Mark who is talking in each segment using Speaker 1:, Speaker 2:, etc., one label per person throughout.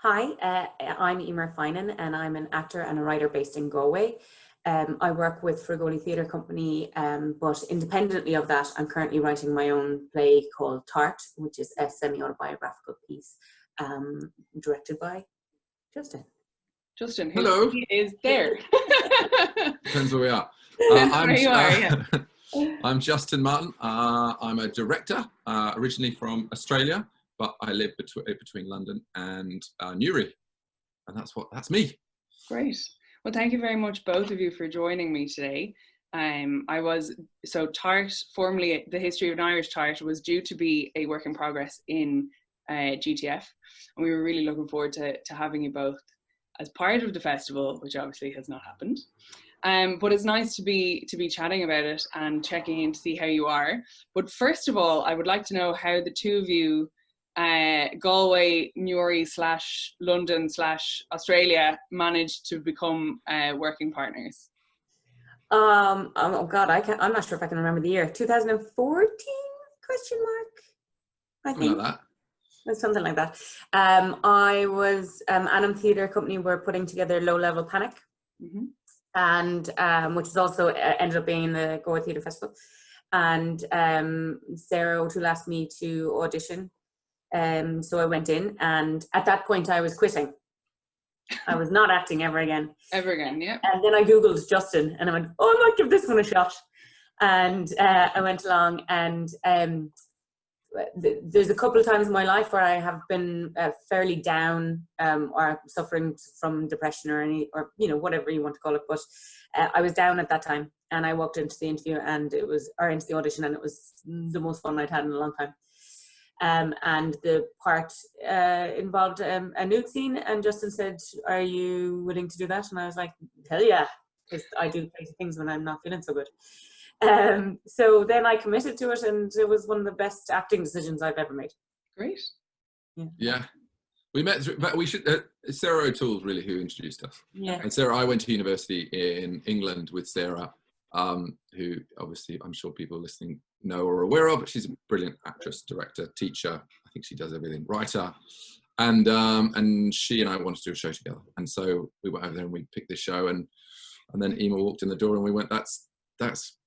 Speaker 1: Hi, I'm Eimear Finan and I'm an actor and a writer based in Galway. I work with Galway Theatre Company, but independently of that, I'm currently writing my own play called Tart, which is a semi-autobiographical piece directed by Justin.
Speaker 2: Justin, who
Speaker 3: Hello.
Speaker 2: is there?
Speaker 3: Depends where we are. I'm Justin Martin. I'm a director, originally from Australia, but I live between London and Newry, and that's me.
Speaker 2: Great. Well, thank you very much, both of you, for joining me today. Tart, formerly the History of an Irish Tart, was due to be a work in progress in GTF, and we were really looking forward to having you both as part of the festival, which obviously has not happened. But it's nice to be chatting about it and checking in to see how you are. But first of all, I would like to know how the two of you, Galway, Newry / London / Australia, managed to become working partners.
Speaker 1: Oh God, I'm not sure if I can remember the year. 2014? Question mark. I think.
Speaker 3: Something like that.
Speaker 1: Something like that. I was Eimear Theatre Company were putting together Low Level Panic, and which is also ended up being the Galway Theatre Festival. And Sarah O'Toole asked me to audition, so I went in. And at that point, I was quitting. I was not acting ever again.
Speaker 2: Ever again, yeah.
Speaker 1: And then I googled Justin, and I went, "Oh, I might give this one a shot." And I went along, and there's a couple of times in my life where I have been fairly down or suffering from depression or whatever you want to call it. But I was down at that time, and I walked into the interview into the audition, and it was the most fun I'd had in a long time. And the part involved a nude scene, and Justin said, "Are you willing to do that?" And I was like, "Hell yeah," because I do crazy things when I'm not feeling so good. So then I committed to it, and it was one of the best acting decisions I've ever made.
Speaker 2: Great.
Speaker 3: Yeah. We met, but we should. Sarah O'Toole's really who introduced us.
Speaker 1: Yeah.
Speaker 3: And Sarah, I went to university in England with Sarah, who obviously I'm sure people listening know or are aware of, but she's a brilliant actress, director, teacher. I think she does everything, writer. And she and I wanted to do a show together. And so we went over there and we picked this show, and then Eimear walked in the door and we went, that's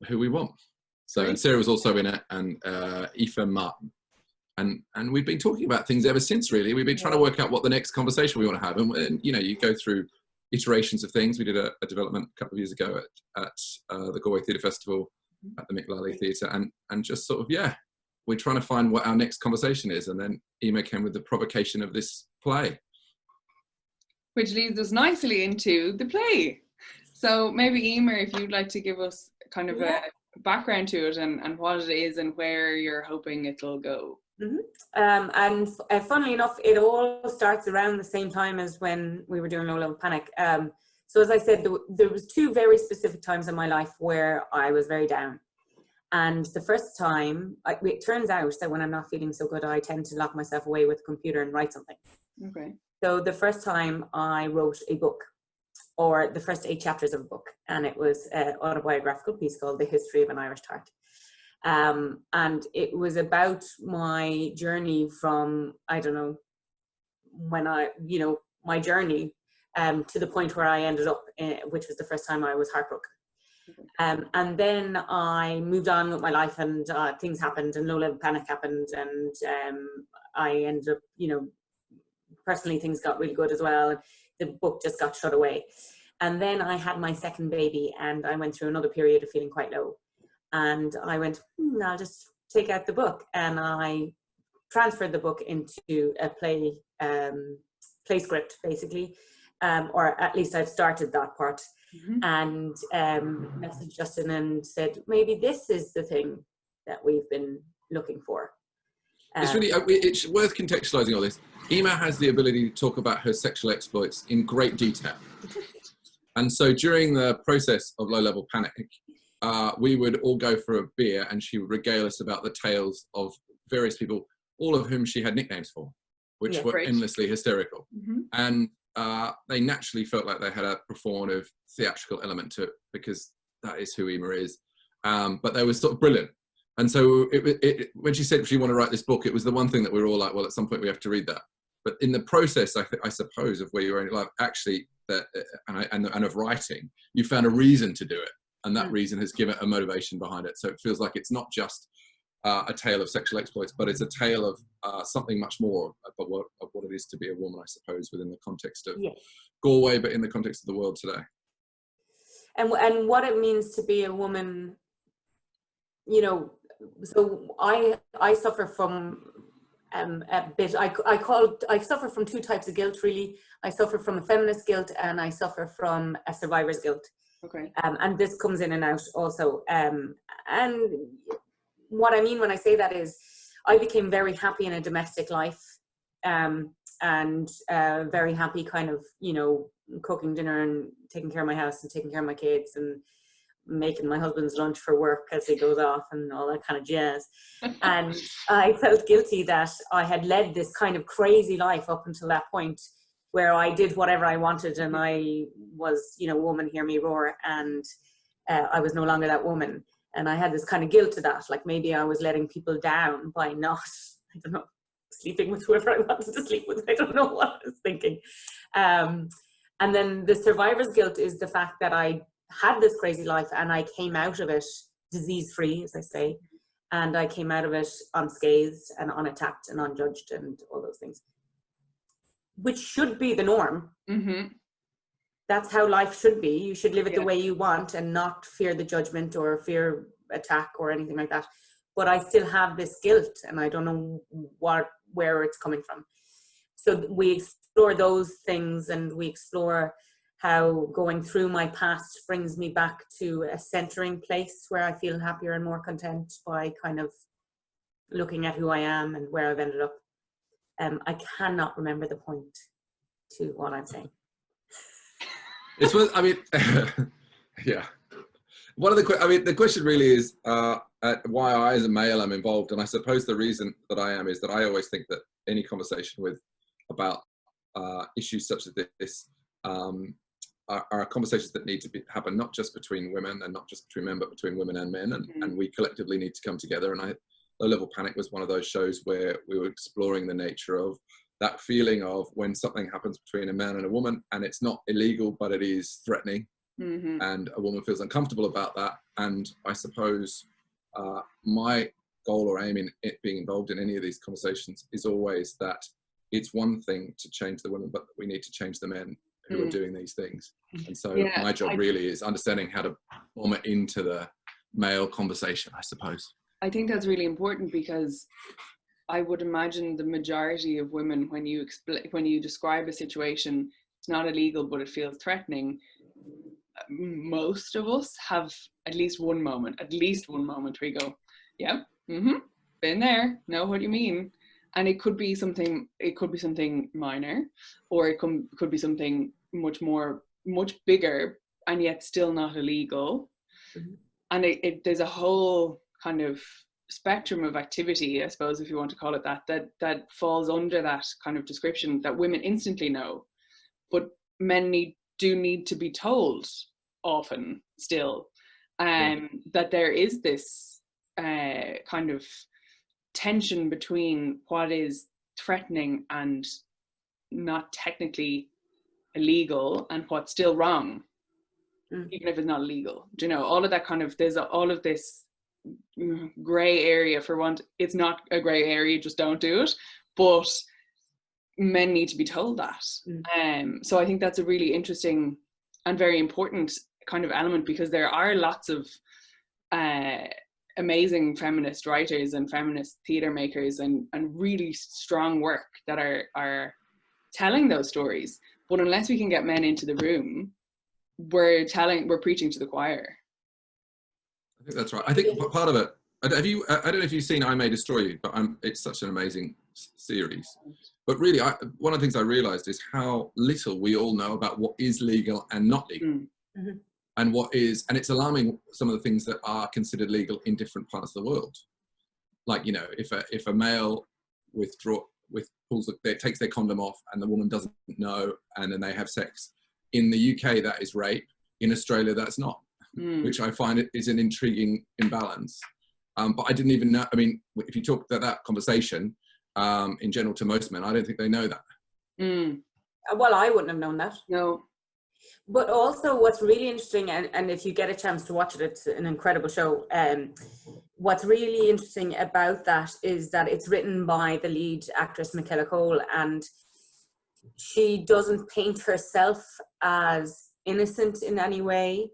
Speaker 3: who we want. So, and Sarah was also in it, and Eimear Martin. And we've been talking about things ever since, really. We've been trying to work out what the next conversation we want to have. And you go through iterations of things. We did a development a couple of years ago at the Galway Theatre Festival at the Mick Theatre. And just sort of, we're trying to find what our next conversation is. And then Eimear came with the provocation of this play.
Speaker 2: Which leads us nicely into the play. So maybe Eimear, if you'd like to give us kind of a background to it and what it is and where you're hoping it'll go.
Speaker 1: And funnily enough, it all starts around the same time as when we were doing Low Level Panic. So as I said, there was two very specific times in my life where I was very down. And the first time, it turns out that when I'm not feeling so good, I tend to lock myself away with a computer and write something. Okay. So the first time I wrote a book, or the first 8 chapters of a book, and it was an autobiographical piece called The History of an Irish Tart. And it was about my journey from, my journey to the point where I ended up, which was the first time I was heartbroken. And then I moved on with my life, and things happened, and Low Level Panic happened, and I ended up, personally things got really good as well. And the book just got shut away. And then I had my second baby, and I went through another period of feeling quite low. And I went, I'll just take out the book. And I transferred the book into a play script, basically. Or at least I've started that part. And messaged Justin and said, maybe this is the thing that we've been looking for.
Speaker 3: It's worth contextualizing all this. Eimear has the ability to talk about her sexual exploits in great detail. And so during the process of Low Level Panic, we would all go for a beer, and she would regale us about the tales of various people, all of whom she had nicknames for, which were endlessly hysterical. And they naturally felt like they had a performative theatrical element to it, because that is who Eimear is. But they were sort of brilliant. And so when she said she wanted to write this book, it was the one thing that we were all like, well, at some point we have to read that. But in the process, I suppose, of where you're in life, actually, and of writing, you found a reason to do it. And that reason has given a motivation behind it. So it feels like it's not just a tale of sexual exploits, but it's a tale of something much more of what it is to be a woman, I suppose, within the context of Galway, but in the context of the world today.
Speaker 1: And what it means to be a woman, you know, so I suffer from a bit, I suffer from two types of guilt, really. I suffer from a feminist guilt, and I suffer from a survivor's guilt.
Speaker 2: Okay.
Speaker 1: And this comes in and out also. And what I mean when I say that is I became very happy in a domestic life, and very happy kind of, you know, cooking dinner and taking care of my house and taking care of my kids and making my husband's lunch for work as he goes off and all that kind of jazz. And I felt guilty that I had led this kind of crazy life up until that point where I did whatever I wanted and I was, you know, woman, hear me roar, and I was no longer that woman. And I had this kind of guilt to that, like maybe I was letting people down by not, I don't know, sleeping with whoever I wanted to sleep with. I don't know what I was thinking. And then the survivor's guilt is the fact that I had this crazy life and I came out of it disease-free, as I say, and I came out of it unscathed and unattacked and unjudged and all those things, which should be the norm.
Speaker 2: Mm-hmm.
Speaker 1: That's how life should be. You should live it the way you want and not fear the judgment or fear attack or anything like that. But I still have this guilt and I don't know where it's coming from. So we explore those things and we explore how going through my past brings me back to a centering place where I feel happier and more content by kind of looking at who I am and where I've ended up. I cannot remember the point to what I'm saying.
Speaker 3: It's what I mean. Yeah. One of the question really is why I, as a male, am involved, and I suppose the reason that I am is that I always think that any conversation about issues such as this are conversations that need to happen not just between women and not just between men, but between women and men, and we collectively need to come together. And Low Level Panic was one of those shows where we were exploring the nature of that feeling of when something happens between a man and a woman and it's not illegal, but it is threatening, and a woman feels uncomfortable about that. And I suppose my goal or aim in it being involved in any of these conversations is always that it's one thing to change the women, but we need to change the men who are doing these things. And so my job really is understanding how to form it into the male conversation, I suppose.
Speaker 2: I think that's really important because I would imagine the majority of women, when you describe a situation, it's not illegal, but it feels threatening. Most of us have at least one moment where you go, yeah, been there, know what you mean. And it could be something minor, or it could be something much bigger and yet still not illegal. And there's a whole kind of spectrum of activity, I suppose, if you want to call it that falls under that kind of description that women instantly know, but men do need to be told often still, that there is this kind of tension between what is threatening and not technically illegal and what's still wrong, even if it's not illegal. Do you know, all of that kind of, there's all of this gray area. For one, it's not a gray area, just don't do it, but men need to be told that. So I think that's a really interesting and very important kind of element, because there are lots of amazing feminist writers and feminist theatre makers and really strong work that are telling those stories, but unless we can get men into the room, we're preaching to the choir.
Speaker 3: I think that's right. I think part of it, I don't know if you've seen I May Destroy You, but it's such an amazing series. But really, one of the things I realized is how little we all know about what is legal and not legal. And and it's alarming, some of the things that are considered legal in different parts of the world. Like, you know, if a male takes their condom off and the woman doesn't know, and then they have sex, in the UK that is rape, in Australia that's not, which I find is an intriguing imbalance. But I didn't even know, I mean, if you talk that conversation in general to most men, I don't think they know that.
Speaker 1: Well, I wouldn't have known that.
Speaker 2: No.
Speaker 1: But also what's really interesting, and if you get a chance to watch it, it's an incredible show. What's really interesting about that is that it's written by the lead actress, Michaela Cole, and she doesn't paint herself as innocent in any way,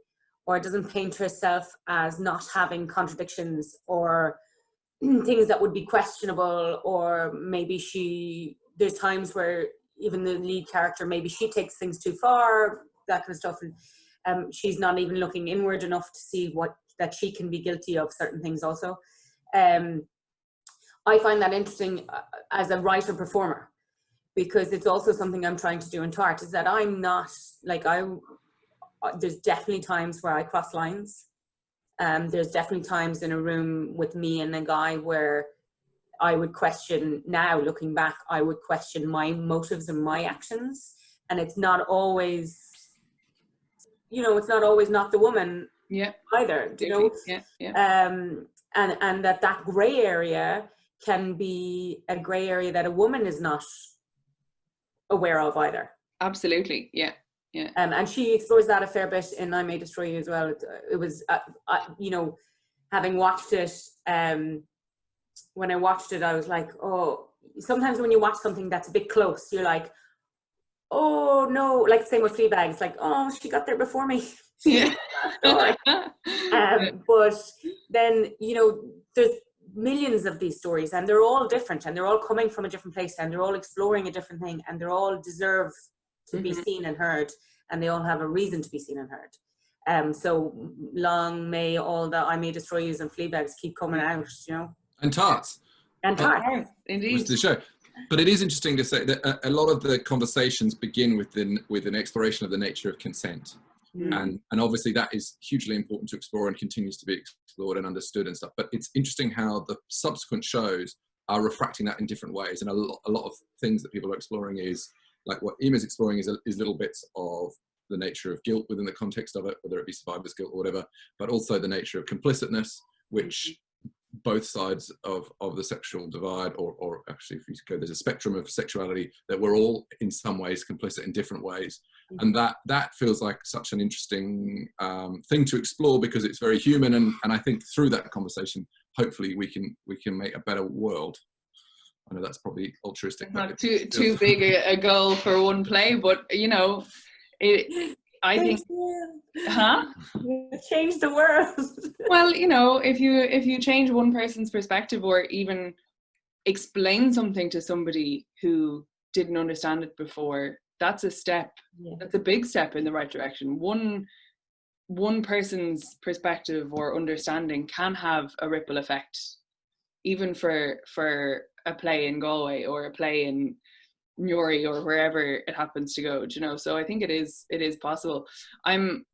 Speaker 1: or doesn't paint herself as not having contradictions or things that would be questionable, or maybe there's times where even the lead character, maybe she takes things too far, that kind of stuff, and she's not even looking inward enough to see that she can be guilty of certain things also. I find that interesting as a writer performer, because it's also something I'm trying to do in Tart, is that I'm not like, there's definitely times where I cross lines. There's definitely times in a room with me and a guy where I would question, now looking back, I would question my motives and my actions. And it's not always, it's not always not the woman either, and that gray area can be a gray area that a woman is not aware of either.
Speaker 2: Absolutely, yeah.
Speaker 1: And she explores that a fair bit in I May Destroy You as well. It was, having watched it, when I watched it, I was like, oh, sometimes when you watch something that's a bit close, you're like, oh no, like same with Fleabag, it's like, oh, she got there before me.
Speaker 2: Yeah.
Speaker 1: But then, there's millions of these stories, and they're all different, and they're all coming from a different place, and they're all exploring a different thing, and they all deserve to be seen and heard, and they all have a reason to be seen and heard. So long may all the I May Destroy Yous and Fleabags keep coming out,
Speaker 3: And Tarts.
Speaker 1: And Tarts,
Speaker 2: indeed.
Speaker 3: Was the show. But it is interesting to say that a lot of the conversations begin with an exploration of the nature of consent. And obviously that is hugely important to explore and continues to be explored and understood and stuff. But it's interesting how the subsequent shows are refracting that in different ways. And a lot of things that people are exploring is, like what Eimear's exploring is little bits of the nature of guilt within the context of it, whether it be survivor's guilt or whatever, but also the nature of complicitness, which both sides of the sexual divide, or actually if you go, there's a spectrum of sexuality that we're all in some ways complicit in different ways. And that feels like such an interesting thing to explore, because it's very human, and I think through that conversation hopefully we can make a better world. I know that's probably altruistic,
Speaker 2: not too big a goal for one play, but I think,
Speaker 1: change the world.
Speaker 2: Well, if you change one person's perspective, or even explain something to somebody who didn't understand it before, that's a step. That's a big step in the right direction. One person's perspective or understanding can have a ripple effect, even for a play in Galway or a play in Newry or wherever it happens to go, so I think it is possible. I'm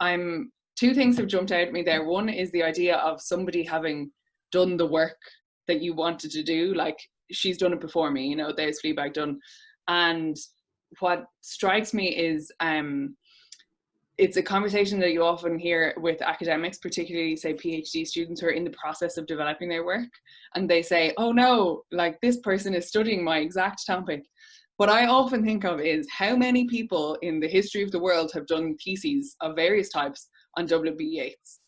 Speaker 2: two things have jumped out at me there. One is the idea of somebody having done the work that you wanted to do, like she's done it before me, there's Fleabag done. And what strikes me is it's a conversation that you often hear with academics, particularly say PhD students who are in the process of developing their work, and they say, oh no, like this person is studying my exact topic. What I often think of is how many people in the history of the world have done theses of various types on W.B. Yeats.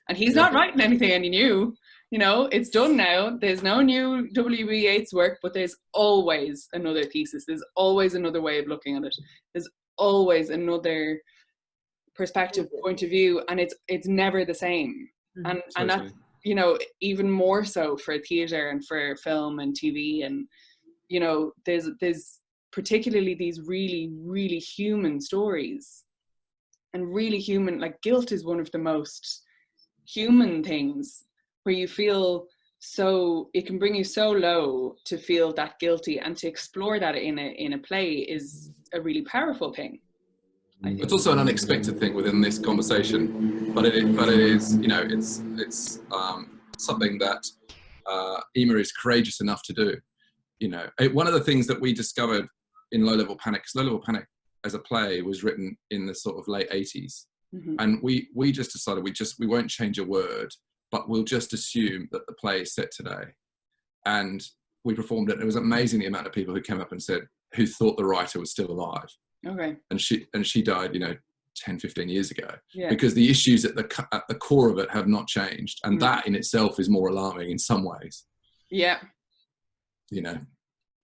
Speaker 2: And he's not writing anything any new, it's done now. There's no new W.B. Yeats work, but there's always another thesis. There's always another way of looking at it. There's always another perspective, point of view, and it's never the same. And that's, even more so for theatre and for film and TV. And, there's particularly these really, really human stories, and really human, like guilt is one of the most human things, where you feel so, it can bring you so low to feel that guilty, and to explore that in a play is a really powerful thing.
Speaker 3: It's also an unexpected thing within this conversation, but it is, it's something that Eimear is courageous enough to do. One of the things that we discovered in Low Level Panic, because Low Level Panic as a play was written in the sort of late 80s, and we just decided we won't change a word, but we'll just assume that the play is set today. And we performed it. It was amazing the amount of people who came up and said, who thought the writer was still alive.
Speaker 2: Okay.
Speaker 3: And she died, 10, 15 years ago,
Speaker 2: Yeah.
Speaker 3: because the issues at the core of it have not changed. And that in itself is more alarming in some ways.
Speaker 2: Yeah.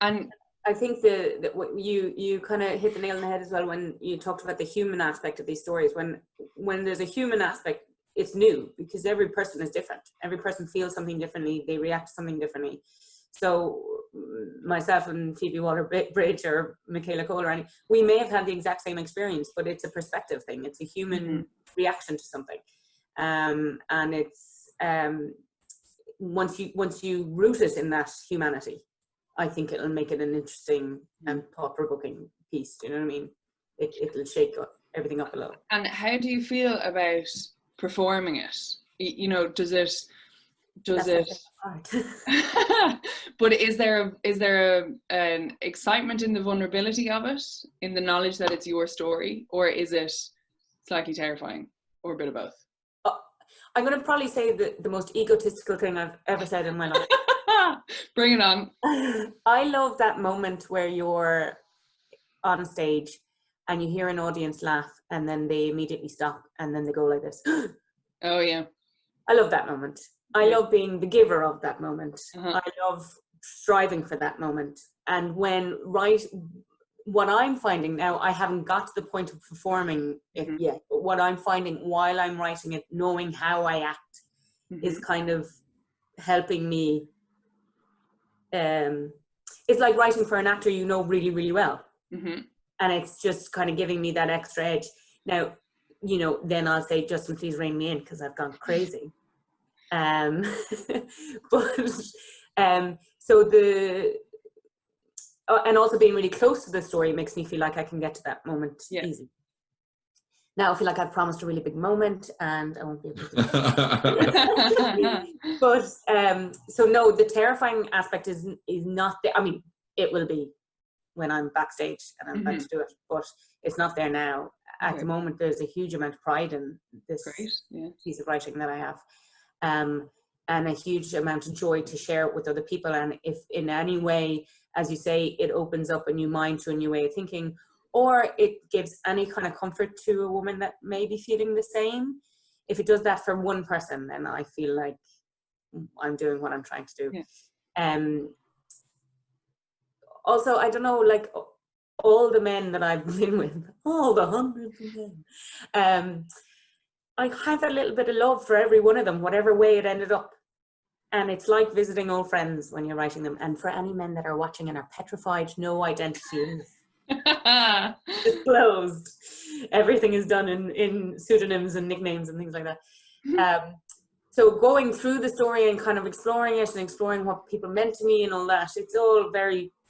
Speaker 1: And I think that you kind of hit the nail on the head as well when you talked about the human aspect of these stories. When there's a human aspect, it's new because every person is different. Every person feels something differently. They react to something differently. So myself and Phoebe Waller-Bridge or Michaela Cole, we may have had the exact same experience, but it's a perspective thing. It's a human reaction to something. And it's once you root it in that humanity, I think it'll make it an interesting and thought-provoking piece. Do you know what I mean? It'll shake everything up a little.
Speaker 2: And how do you feel about performing it? Does it? But is there an excitement in the vulnerability of it, in the knowledge that it's your story, or is it slightly terrifying, or a bit of both?
Speaker 1: I'm going to probably say the most egotistical thing I've ever said in my life.
Speaker 2: Bring it on.
Speaker 1: I love that moment where you're on stage and you hear an audience laugh and then they immediately stop and then they go like this.
Speaker 2: Oh yeah.
Speaker 1: I love that moment. I love being the giver of that moment. I love striving for that moment. And what I'm finding now, I haven't got to the point of performing it yet, but what I'm finding while I'm writing it, knowing how I act is kind of helping me. It's like writing for an actor you know really, really well. And it's just kind of giving me that extra edge. Now, then I'll say, Justin, please rein me in because I've gone crazy. So and also being really close to the story makes me feel like I can get to that moment easy. Now I feel like I've promised a really big moment and I won't be able to do that. But so no, the terrifying aspect is not there. I mean, it will be when I'm backstage and I'm about to do it, but it's not there now. At the moment, there's a huge amount of pride in this piece of writing that I have. And a huge amount of joy to share it with other people. And if in any way, as you say, it opens up a new mind to a new way of thinking, or it gives any kind of comfort to a woman that may be feeling the same, if it does that for one person, then I feel like I'm doing what I'm trying to do. Also, I don't know, like all the men that I've been with, all the hundreds of men, I have a little bit of love for every one of them, whatever way it ended up. And it's like visiting old friends when you're writing them. And for any men that are watching and are petrified, no identity is disclosed. Everything is done in pseudonyms and nicknames and things like that. So going through the story and kind of exploring it and exploring what people meant to me and all that, it's all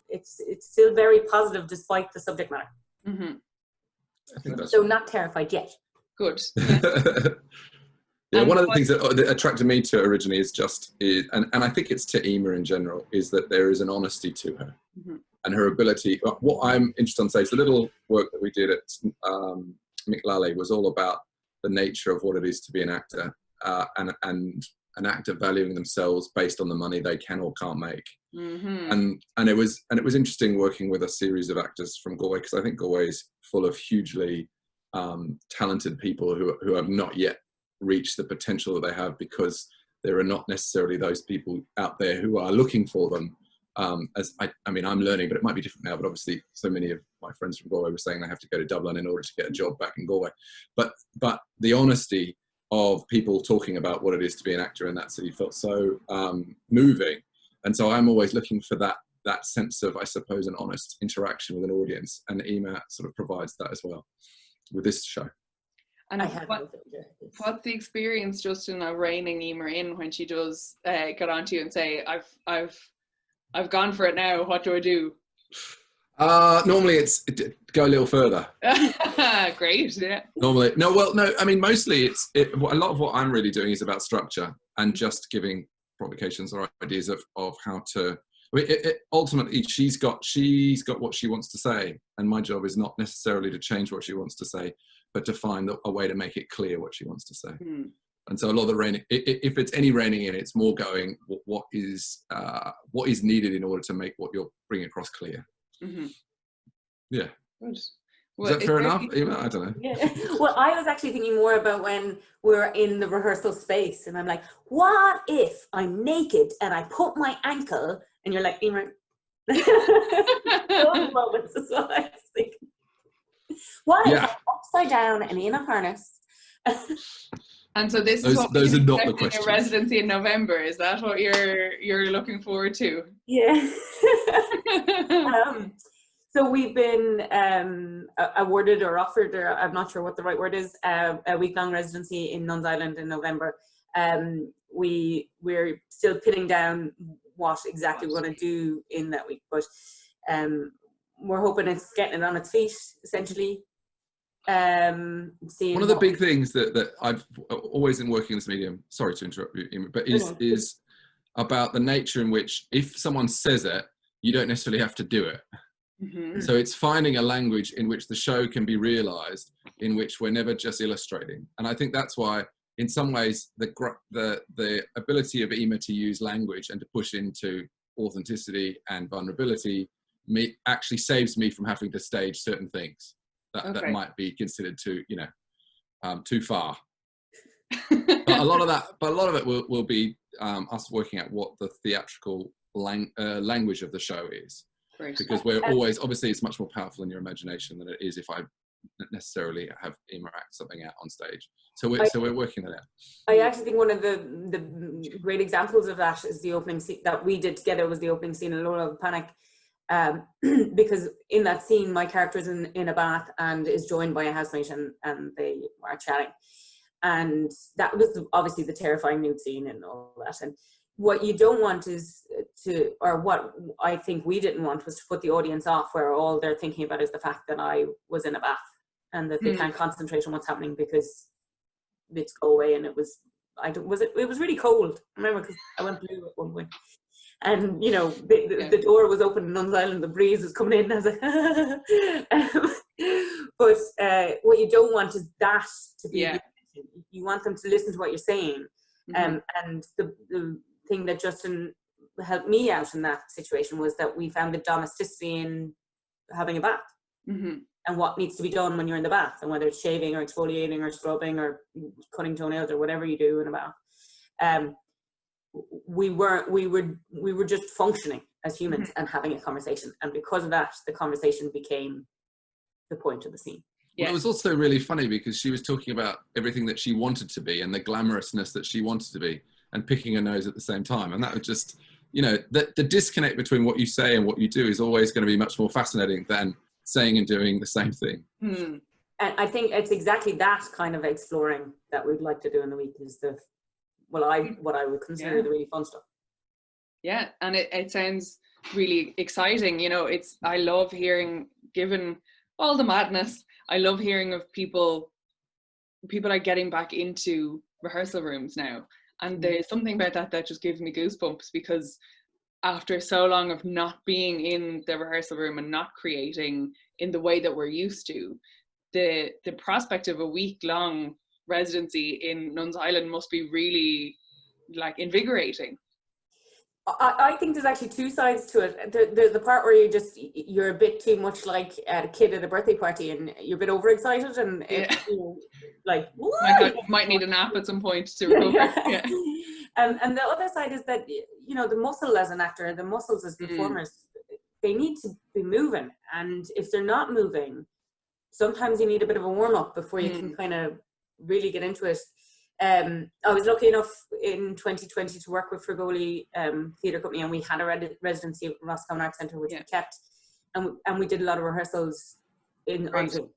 Speaker 1: it's still very positive despite the subject matter.
Speaker 3: I think that's
Speaker 1: so not terrified yet.
Speaker 2: Good.
Speaker 3: Yeah, one of the things that attracted me to it originally is and I think it's to Eimear in general, is that there is an honesty to her and her ability. What I'm interested in saying is the little work that we did at Micklally was all about the nature of what it is to be an actor and an actor valuing themselves based on the money they can or can't make. And it was interesting working with a series of actors from Galway, because I think Galway is full of hugely talented people who have not yet reach the potential that they have, because there are not necessarily those people out there who are looking for them. As I mean, I'm learning, but it might be different now, but obviously so many of my friends from Galway were saying they have to go to Dublin in order to get a job back in Galway. But the honesty of people talking about what it is to be an actor in that city felt so moving. And so I'm always looking for that sense of, I suppose, an honest interaction with an audience, and Eimear sort of provides that as well with this show.
Speaker 2: And what's the experience, Justin, of reining Eimear in when she does get onto you and say, I've gone for it now, what do I do?
Speaker 3: Normally it's go a little further.
Speaker 2: Great, yeah.
Speaker 3: Normally, no, I mean, mostly a lot of what I'm really doing is about structure and just giving provocations or ideas of how to. I mean, ultimately, she's got what she wants to say, and my job is not necessarily to change what she wants to say, but to find a way to make it clear what she wants to say. And so a lot of the reining, if it's any reining in, it's more going what is needed in order to make what you're bringing across clear. Yeah.
Speaker 2: Good.
Speaker 3: Is
Speaker 2: Well,
Speaker 3: that fair enough? Eimear? I don't know.
Speaker 1: Yeah. Well, I was actually thinking more about when we're in the rehearsal space and I'm like, what if I'm naked and I put my ankle, and you're like, Eimear. Those moments is what I was thinking. What if I'm upside down and in a harness?
Speaker 2: And so this is what we
Speaker 3: Those
Speaker 2: can
Speaker 3: are not the
Speaker 2: expect in
Speaker 3: questions.
Speaker 2: your residency in November. Is that what you're looking forward to?
Speaker 1: Yeah. So we've been awarded or offered, or I'm not sure what the right word is, a week-long residency in Nuns Island in November. We're still pinning down what exactly we're going to do in that week, but we're hoping it's getting it on its feet, essentially.
Speaker 3: One of the big things that I've always in working in this medium, sorry to interrupt you, Eimear, but is about the nature in which if someone says it, you don't necessarily have to do it.
Speaker 2: Mm-hmm.
Speaker 3: So it's finding a language in which the show can be realized, in which we're never just illustrating. And I think that's why, in some ways, the ability of Eimear to use language and to push into authenticity and vulnerability actually saves me from having to stage certain things that might be considered too far. But a lot of it will be us working out what the theatrical language of the show is.
Speaker 2: Great.
Speaker 3: Because we're always, obviously it's much more powerful in your imagination than it is if I necessarily have Eimear act something out on stage. So we're working that out.
Speaker 1: I actually think one of the great examples of that is the opening scene that we did together, was the opening scene in Low Level Panic. Because in that scene, my character is in a bath and is joined by a housemate, and they are chatting. And that was obviously the terrifying nude scene and all that. And what you don't want is what I think we didn't want was to put the audience off, where all they're thinking about is the fact that I was in a bath and that they can't concentrate on what's happening because it's Galway and it was really cold. I remember because I went blue at one point. And the door was open in Nuns Island, the breeze was coming in, and I was like, but what you don't want is that to be. You want them to listen to what you're saying. And the thing that Justin helped me out in that situation was that we found the domesticity in having a bath and what needs to be done when you're in the bath, and whether it's shaving or exfoliating or scrubbing or cutting toenails or whatever you do in a bath. We were just functioning as humans and having a conversation, and because of that, the conversation became the point of the scene.
Speaker 3: Well, it was also really funny because she was talking about everything that she wanted to be and the glamorousness that she wanted to be, and picking her nose at the same time. And that was just, the disconnect between what you say and what you do is always going to be much more fascinating than saying and doing the same thing.
Speaker 1: And I think it's exactly that kind of exploring that we'd like to do in the week, is what I would consider the really fun stuff. Yeah,
Speaker 2: and it sounds really exciting. I love hearing, given all the madness, I love hearing of people are getting back into rehearsal rooms now. And there's something about that just gives me goosebumps, because after so long of not being in the rehearsal room and not creating in the way that we're used to, the prospect of a week-long residency in Nuns Island must be really invigorating.
Speaker 1: I think there's actually two sides to it. There's the part where you're a bit too much like a kid at a birthday party and you're a bit overexcited and
Speaker 2: might need a nap at some point to recover.
Speaker 1: And the other side is that the muscle as an actor, the muscles as performers, they need to be moving, and if they're not moving, sometimes you need a bit of a warm-up before you can kind of really get into it. I was lucky enough in 2020 to work with Frigoli Theatre Company, and we had a residency at Roscommon Arts Centre, which we kept, and we did a lot of rehearsals on Zoom.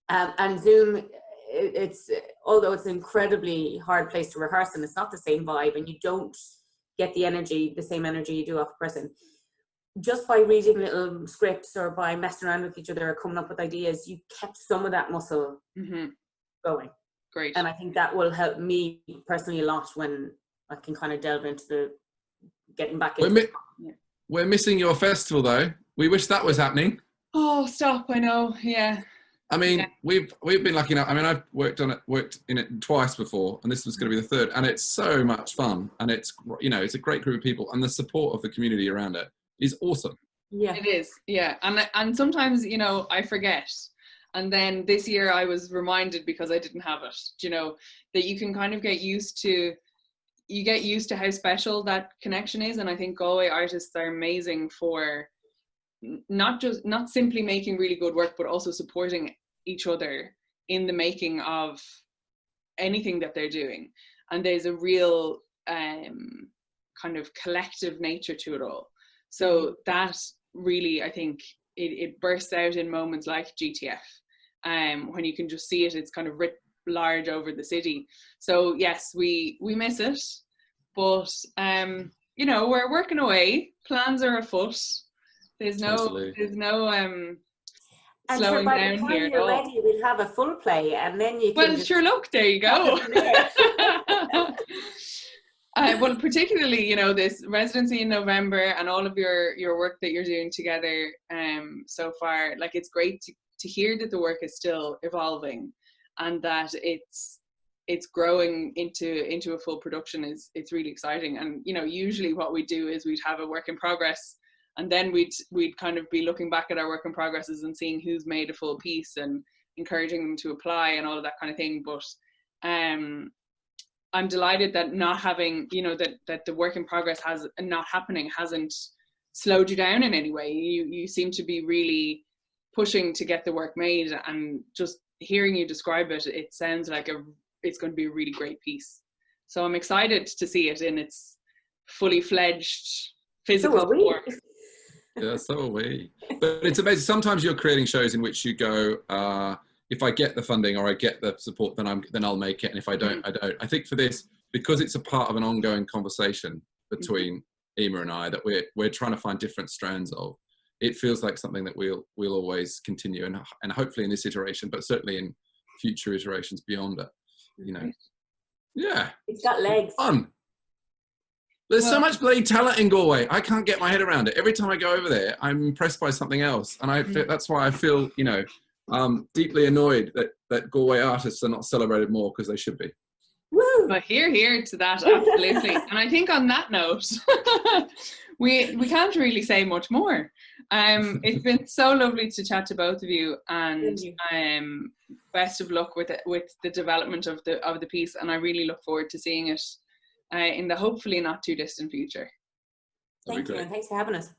Speaker 1: And Zoom, it's although it's an incredibly hard place to rehearse, and it's not the same vibe, and you don't get the same energy you do off person. Just by reading little scripts or by messing around with each other or coming up with ideas, you kept some of that muscle going.
Speaker 2: Great.
Speaker 1: And I think that will help me personally a lot when I can kind of delve into the getting back into it.
Speaker 3: We're missing your festival though. We wish that was happening.
Speaker 2: Oh, stop. I know. Yeah.
Speaker 3: I mean, we've been lucky enough. I mean, I've worked in it twice before, and this was going to be the third, and it's so much fun, and it's a great group of people, and the support of the community around it is awesome.
Speaker 1: Yeah.
Speaker 2: It is, yeah. And sometimes, you know, I forget. And then this year I was reminded because I didn't have it, you know, that you can kind of get used to how special that connection is. And I think Galway artists are amazing for not simply making really good work, but also supporting each other in the making of anything that they're doing. And there's a real kind of collective nature to it all. So that really, I think it bursts out in moments like GTF, when you can just see it, it's kind of writ large over the city. So yes, we miss it, but you know, we're working away. Plans are afoot. There's no
Speaker 1: And
Speaker 2: slowing
Speaker 1: sure, by
Speaker 2: down
Speaker 1: the time
Speaker 2: here at
Speaker 1: you're
Speaker 2: all.
Speaker 1: ready, we'll have a full play, and then you can.
Speaker 2: Well, sure, look, there you go. Well, particularly, you know, this residency in November and all of your work that you're doing together so far, like, it's great to hear that the work is still evolving and that it's growing into a full production. It's really exciting. And, you know, usually what we do is we'd have a work in progress, and then we'd kind of be looking back at our work in progresses and seeing who's made a full piece and encouraging them to apply and all of that kind of thing. But I'm delighted that not having, you know, that the work in progress hasn't slowed you down in any way. You seem to be really pushing to get the work made, and just hearing you describe it, it sounds like it's going to be a really great piece. So I'm excited to see it in its fully fledged physical form.
Speaker 3: Yeah, so are we. But it's amazing. Sometimes you're creating shows in which you go, if I get the funding or I get the support, then I'll make it. And if I don't, I don't. I think for this, because it's a part of an ongoing conversation between Eimear and I that we're trying to find different strands of, it feels like something that we'll always continue, and hopefully in this iteration, but certainly in future iterations beyond it. You know, yeah,
Speaker 1: it's got legs.
Speaker 3: Fun. There's so much bloody talent in Galway. I can't get my head around it. Every time I go over there, I'm impressed by something else, and that's why I feel, you know, deeply annoyed that Galway artists are not celebrated more, because they should be.
Speaker 2: Woo! But here to that, absolutely. And I think on that note, we can't really say much more. It's been so lovely to chat to both of you, and best of luck with the development of the piece. And I really look forward to seeing it in the hopefully not too distant future.
Speaker 1: Thank you, and thanks for having us.